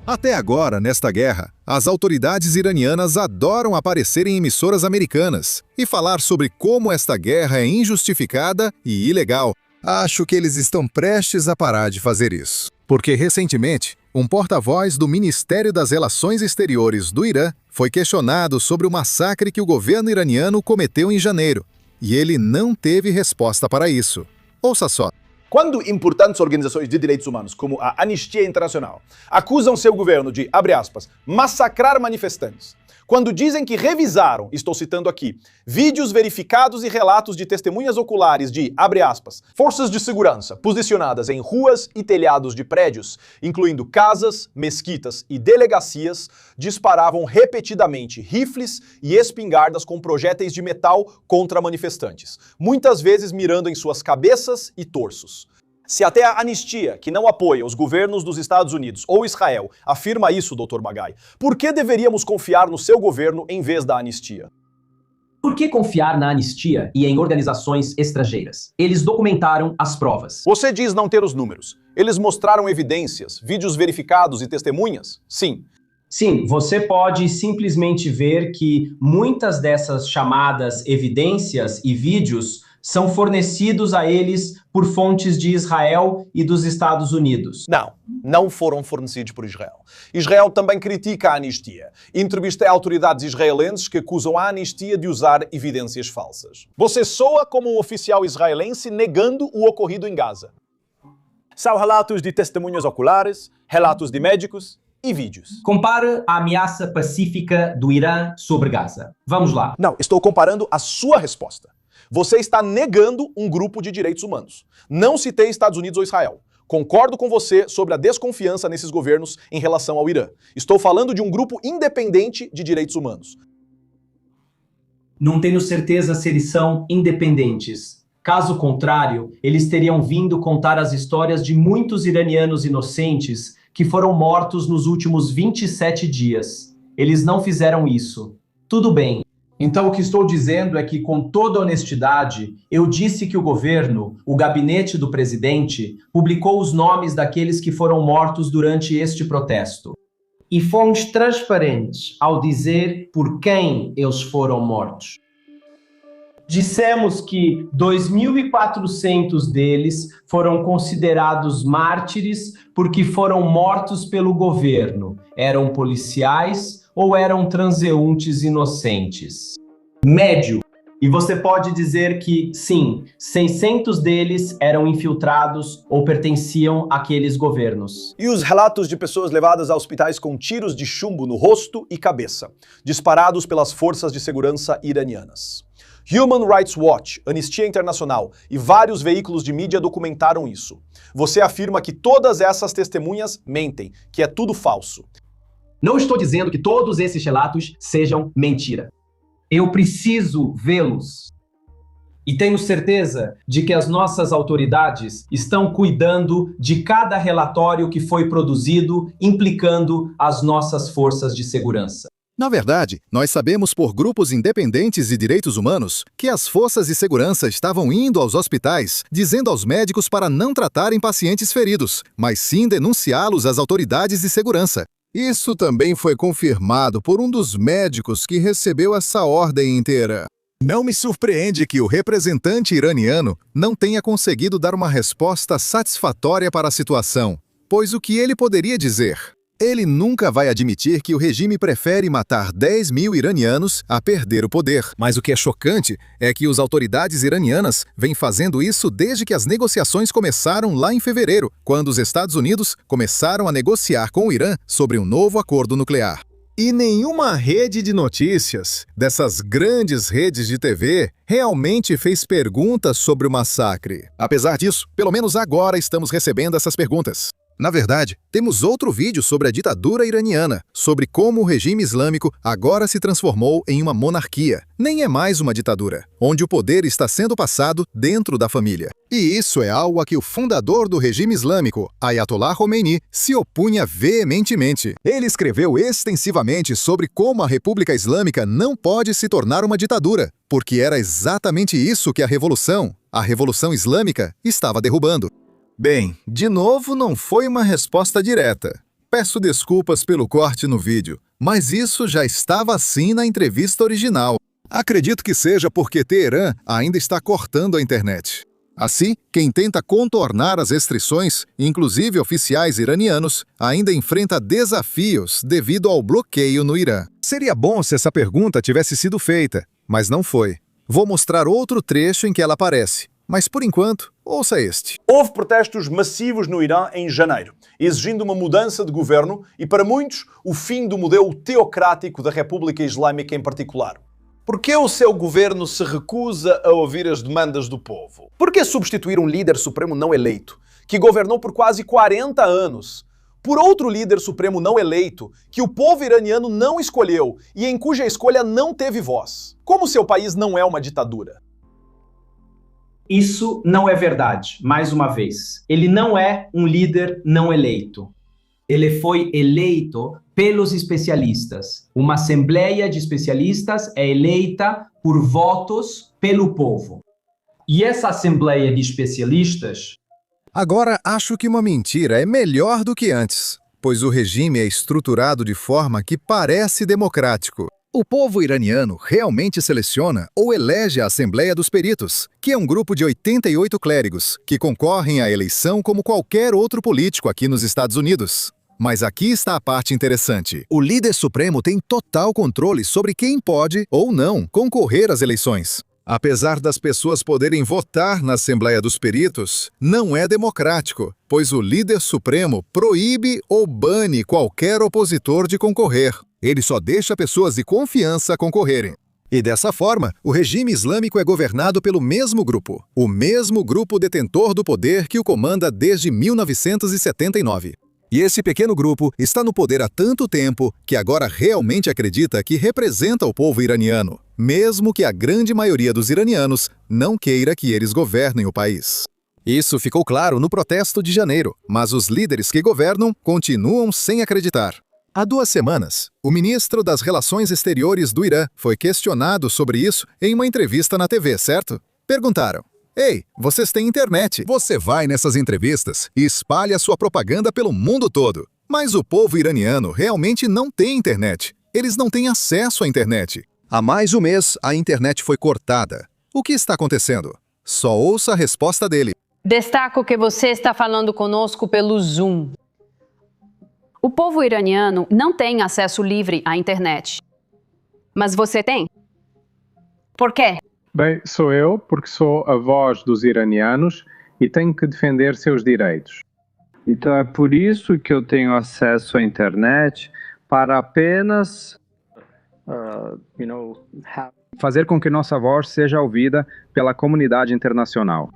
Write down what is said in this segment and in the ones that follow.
Até agora, nesta guerra, as autoridades iranianas adoram aparecer em emissoras americanas e falar sobre como esta guerra é injustificada e ilegal. Acho que eles estão prestes a parar de fazer isso. Porque, recentemente, um porta-voz do Ministério das Relações Exteriores do Irã foi questionado sobre o massacre que o governo iraniano cometeu em janeiro, e ele não teve resposta para isso. Ouça só. Quando importantes organizações de direitos humanos, como a Anistia Internacional, acusam seu governo de, abre aspas, massacrar manifestantes, quando dizem que revisaram, estou citando aqui, vídeos verificados e relatos de testemunhas oculares de, abre aspas, forças de segurança posicionadas em ruas e telhados de prédios, incluindo casas, mesquitas e delegacias, disparavam repetidamente rifles e espingardas com projéteis de metal contra manifestantes, muitas vezes mirando em suas cabeças e torsos. Se até a Anistia, que não apoia os governos dos Estados Unidos ou Israel, afirma isso, Dr. Magai, por que deveríamos confiar no seu governo em vez da Anistia? Por que confiar na Anistia e em organizações estrangeiras? Eles documentaram as provas. Você diz não ter os números. Eles mostraram evidências, vídeos verificados e testemunhas? Sim. Sim, você pode simplesmente ver que muitas dessas chamadas evidências e vídeos são fornecidos a eles por fontes de Israel e dos Estados Unidos. Não foram fornecidos por Israel. Israel também critica a Anistia. Entrevistei autoridades israelenses que acusam a Anistia de usar evidências falsas. Você soa como um oficial israelense negando o ocorrido em Gaza. São relatos de testemunhas oculares, relatos de médicos e vídeos. Compare a ameaça pacífica do Irã sobre Gaza. Vamos lá. Não, estou comparando a sua resposta. Você está negando um grupo de direitos humanos. Não citei Estados Unidos ou Israel. Concordo com você sobre a desconfiança nesses governos em relação ao Irã. Estou falando de um grupo independente de direitos humanos. Não tenho certeza se eles são independentes. Caso contrário, eles teriam vindo contar as histórias de muitos iranianos inocentes que foram mortos nos últimos 27 dias. Eles não fizeram isso. Tudo bem. Então, o que estou dizendo é que, com toda honestidade, eu disse que o governo, o gabinete do presidente, publicou os nomes daqueles que foram mortos durante este protesto. E fomos transparentes ao dizer por quem eles foram mortos. Dissemos que 2.400 deles foram considerados mártires porque foram mortos pelo governo. Eram policiais ou eram transeuntes inocentes. Médio. E você pode dizer que, sim, 600 deles eram infiltrados ou pertenciam àqueles governos. E os relatos de pessoas levadas a hospitais com tiros de chumbo no rosto e cabeça, disparados pelas forças de segurança iranianas. Human Rights Watch, Anistia Internacional e vários veículos de mídia documentaram isso. Você afirma que todas essas testemunhas mentem, que é tudo falso. Não estou dizendo que todos esses relatos sejam mentira. Eu preciso vê-los. E tenho certeza de que as nossas autoridades estão cuidando de cada relatório que foi produzido, implicando as nossas forças de segurança. Na verdade, nós sabemos por grupos independentes de direitos humanos que as forças de segurança estavam indo aos hospitais, dizendo aos médicos para não tratarem pacientes feridos, mas sim denunciá-los às autoridades de segurança. Isso também foi confirmado por um dos médicos que recebeu essa ordem inteira. Não me surpreende que o representante iraniano não tenha conseguido dar uma resposta satisfatória para a situação, pois o que ele poderia dizer? Ele nunca vai admitir que o regime prefere matar 10 mil iranianos a perder o poder. Mas o que é chocante é que as autoridades iranianas vêm fazendo isso desde que as negociações começaram lá em fevereiro, quando os Estados Unidos começaram a negociar com o Irã sobre um novo acordo nuclear. E nenhuma rede de notícias, dessas grandes redes de TV, realmente fez perguntas sobre o massacre. Apesar disso, pelo menos agora estamos recebendo essas perguntas. Na verdade, temos outro vídeo sobre a ditadura iraniana, sobre como o regime islâmico agora se transformou em uma monarquia. Nem é mais uma ditadura, onde o poder está sendo passado dentro da família. E isso é algo a que o fundador do regime islâmico, Ayatollah Khomeini, se opunha veementemente. Ele escreveu extensivamente sobre como a República Islâmica não pode se tornar uma ditadura, porque era exatamente isso que a Revolução Islâmica, estava derrubando. Bem, de novo não foi uma resposta direta. Peço desculpas pelo corte no vídeo, mas isso já estava assim na entrevista original. Acredito que seja porque Teherã ainda está cortando a internet. Assim, quem tenta contornar as restrições, inclusive oficiais iranianos, ainda enfrenta desafios devido ao bloqueio no Irã. Seria bom se essa pergunta tivesse sido feita, mas não foi. Vou mostrar outro trecho em que ela aparece, mas por enquanto, ouça este. Houve protestos massivos no Irã em janeiro, exigindo uma mudança de governo e, para muitos, o fim do modelo teocrático da República Islâmica em particular. Por que o seu governo se recusa a ouvir as demandas do povo? Por que substituir um líder supremo não eleito, que governou por quase 40 anos, por outro líder supremo não eleito, que o povo iraniano não escolheu e em cuja escolha não teve voz? Como seu país não é uma ditadura? Isso não é verdade, mais uma vez. Ele não é um líder não eleito. Ele foi eleito pelos especialistas. Uma assembleia de especialistas é eleita por votos pelo povo. E essa assembleia de especialistas... Agora, acho que uma mentira é melhor do que antes, pois o regime é estruturado de forma que parece democrático. O povo iraniano realmente seleciona ou elege a Assembleia dos Peritos, que é um grupo de 88 clérigos que concorrem à eleição como qualquer outro político aqui nos Estados Unidos. Mas aqui está a parte interessante. O líder supremo tem total controle sobre quem pode ou não concorrer às eleições. Apesar das pessoas poderem votar na Assembleia dos Peritos, não é democrático, pois o líder supremo proíbe ou bane qualquer opositor de concorrer. Ele só deixa pessoas de confiança concorrerem. E dessa forma, o regime islâmico é governado pelo mesmo grupo, o mesmo grupo detentor do poder que o comanda desde 1979. E esse pequeno grupo está no poder há tanto tempo que agora realmente acredita que representa o povo iraniano, mesmo que a grande maioria dos iranianos não queira que eles governem o país. Isso ficou claro no protesto de janeiro, mas os líderes que governam continuam sem acreditar. Há 2 semanas, o ministro das Relações Exteriores do Irã foi questionado sobre isso em uma entrevista na TV, certo? Perguntaram: "Ei, vocês têm internet. Você vai nessas entrevistas e espalha sua propaganda pelo mundo todo. Mas o povo iraniano realmente não tem internet. Eles não têm acesso à internet. Há mais de um mês, a internet foi cortada. O que está acontecendo?" Só ouça a resposta dele. Destaco que você está falando conosco pelo Zoom. O povo iraniano não tem acesso livre à internet. Mas você tem? Por quê? Bem, sou eu, porque sou a voz dos iranianos e tenho que defender seus direitos. Então é por isso que eu tenho acesso à internet para apenas fazer com que nossa voz seja ouvida pela comunidade internacional.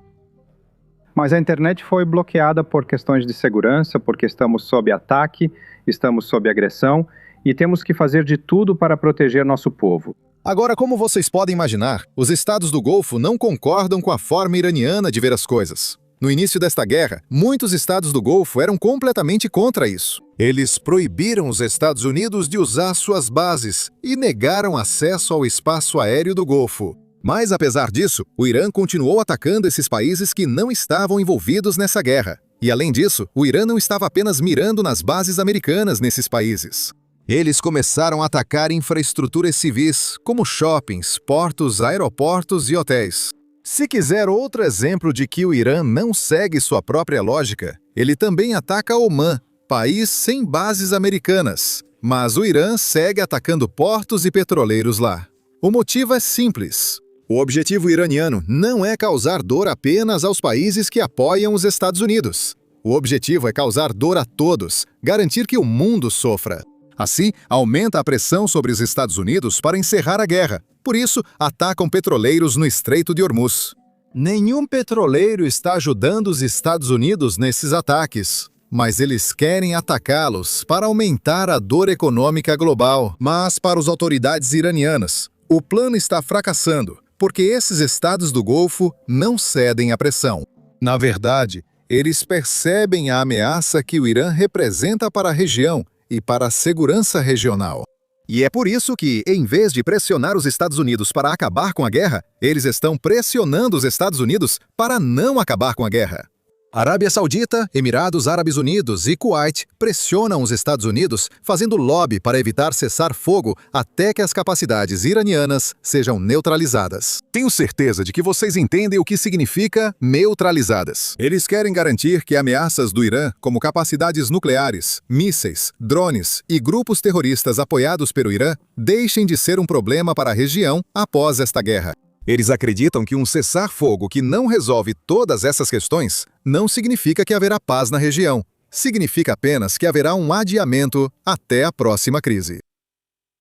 Mas a internet foi bloqueada por questões de segurança, porque estamos sob ataque, estamos sob agressão e temos que fazer de tudo para proteger nosso povo. Agora, como vocês podem imaginar, os estados do Golfo não concordam com a forma iraniana de ver as coisas. No início desta guerra, muitos estados do Golfo eram completamente contra isso. Eles proibiram os Estados Unidos de usar suas bases e negaram acesso ao espaço aéreo do Golfo. Mas, apesar disso, o Irã continuou atacando esses países que não estavam envolvidos nessa guerra. E, além disso, o Irã não estava apenas mirando nas bases americanas nesses países. Eles começaram a atacar infraestruturas civis, como shoppings, portos, aeroportos e hotéis. Se quiser outro exemplo de que o Irã não segue sua própria lógica, ele também ataca Omã, país sem bases americanas. Mas o Irã segue atacando portos e petroleiros lá. O motivo é simples. O objetivo iraniano não é causar dor apenas aos países que apoiam os Estados Unidos. O objetivo é causar dor a todos, garantir que o mundo sofra. Assim, aumenta a pressão sobre os Estados Unidos para encerrar a guerra. Por isso, atacam petroleiros no Estreito de Hormuz. Nenhum petroleiro está ajudando os Estados Unidos nesses ataques, mas eles querem atacá-los para aumentar a dor econômica global. Mas, para as autoridades iranianas, o plano está fracassando, porque esses estados do Golfo não cedem à pressão. Na verdade, eles percebem a ameaça que o Irã representa para a região e para a segurança regional. E é por isso que, em vez de pressionar os Estados Unidos para acabar com a guerra, eles estão pressionando os Estados Unidos para não acabar com a guerra. Arábia Saudita, Emirados Árabes Unidos e Kuwait pressionam os Estados Unidos, fazendo lobby para evitar cessar-fogo até que as capacidades iranianas sejam neutralizadas. Tenho certeza de que vocês entendem o que significa neutralizadas. Eles querem garantir que ameaças do Irã, como capacidades nucleares, mísseis, drones e grupos terroristas apoiados pelo Irã, deixem de ser um problema para a região após esta guerra. Eles acreditam que um cessar-fogo que não resolve todas essas questões não significa que haverá paz na região. Significa apenas que haverá um adiamento até a próxima crise.